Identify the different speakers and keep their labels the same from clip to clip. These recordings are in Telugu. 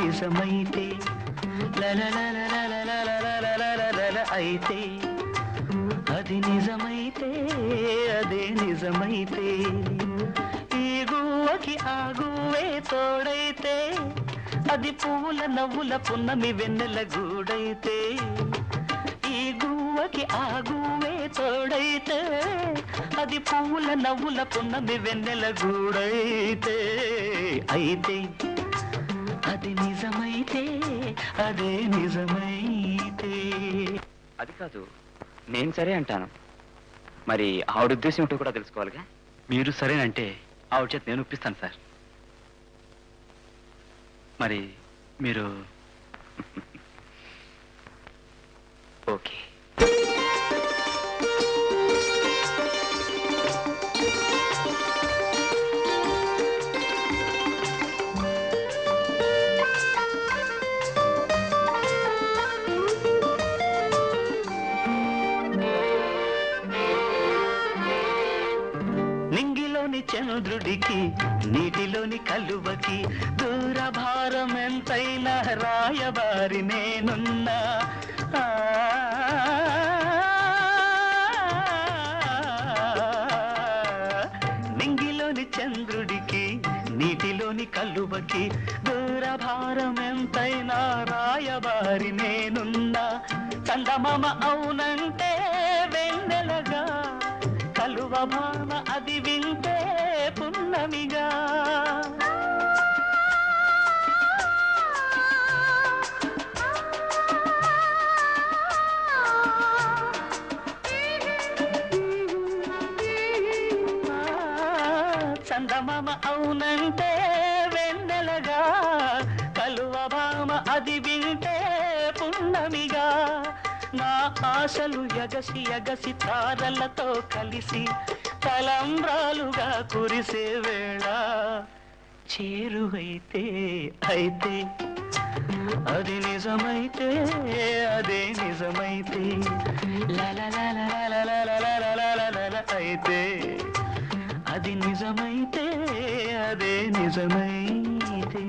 Speaker 1: నిజమైతే అయితే అది నిజమైతే అదే నిజమైతే ఈ గువ్వకి ఆ గువ్వే తోడైతే అది పువ్వుల నవ్వుల పున్నమి వెన్నెల గూడైతే ఈ గువ్వకి ఆ గువ్వే తోడైతే అది పువ్వుల నవ్వుల పున్నమి వెన్నెల గూడైతే అయితే అది నిజమైతే అదే నిజమైతే.
Speaker 2: అది కాదు, నేను సరే అంటాను, మరి ఆవిడ ఉద్దేశం ఏంటో కూడా తెలుసుకోవాలిగా.
Speaker 3: మీరు సరేనంటే ఆవిడ చేత నేను ఒప్పిస్తాను సార్. మరి మీరు
Speaker 2: ఓకే.
Speaker 1: నింగిలోని చంద్రుడికి నీటిలోని కలువకి దూరభారం ఎంతైనా రాయబారి నేనున్నా. నింగిలోని చంద్రుడికి నీటిలోని కలువకి దూరభారం ఎంతైనా రాయబారి నేనున్నా. చందమామ అవునంటే వెన్నెలగా, కలువ భామ అది వింటే పున్నమిగా. చందమామ అవునంటే వెన్నెలగా, కలువ భామ అది వింటే పున్నమిగా. నా ఆశలు ఎగసి ఎగసి తారలతో కలిసి తలంబ్రాలుగా కురిసే వేళ చేరువైతే అయితే అది నిజమైతే అదే నిజమైతే అయితే అది నిజమైతే అదే నిజమైతే.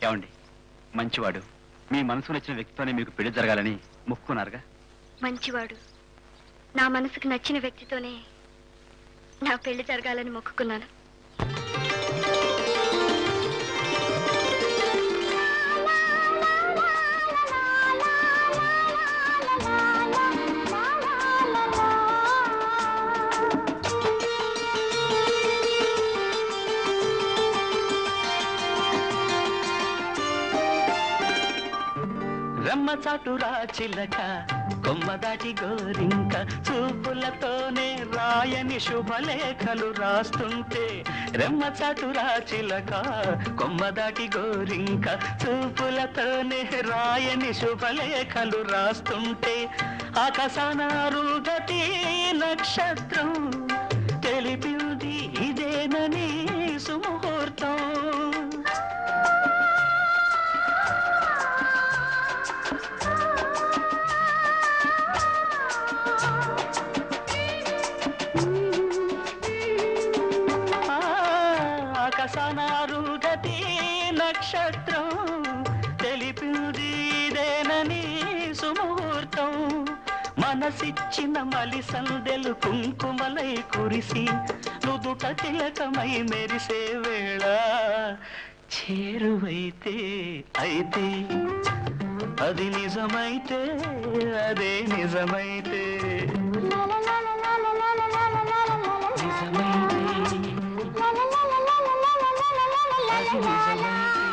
Speaker 3: ఏమండి, మంచివాడు, మీ మనసు నచ్చిన వ్యక్తితోనే మీకు పెళ్లి జరగాలని మొక్కున్నారుగా.
Speaker 4: మంచివాడు, నా మనసుకు నచ్చిన వ్యక్తితోనే నా పెళ్లి జరగాలని మొక్కుకున్నాను.
Speaker 1: రమ్మ చాటురా చిలక కొమ్మ దాటి గోరింక చూపులతోనే రాయని శుభలేఖలు రాస్తుంటే. రెమ్మ చాటురా చిలక కొమ్మ దాటి గోరింక చూపులతోనే రాయని శుభలేఖలు రాస్తుంటే. ఆకాశాన అరుంధతి నక్షత్రం తెలిపింది ఇదేనని సుముహూర్తం. ఆకాశానారుగతి నక్షత్రం తెలిపింది ఇదేనని సుముహూర్తం. మనసిచ్చిన మలి సందెలు కుంకుమలై కురిసి నుదుట తిలకమై మెరిసే వేళ చేరువైతే అయితే అది నిజమైతే అదే నిజమైతే నిజమైతే అది నిజమైతే.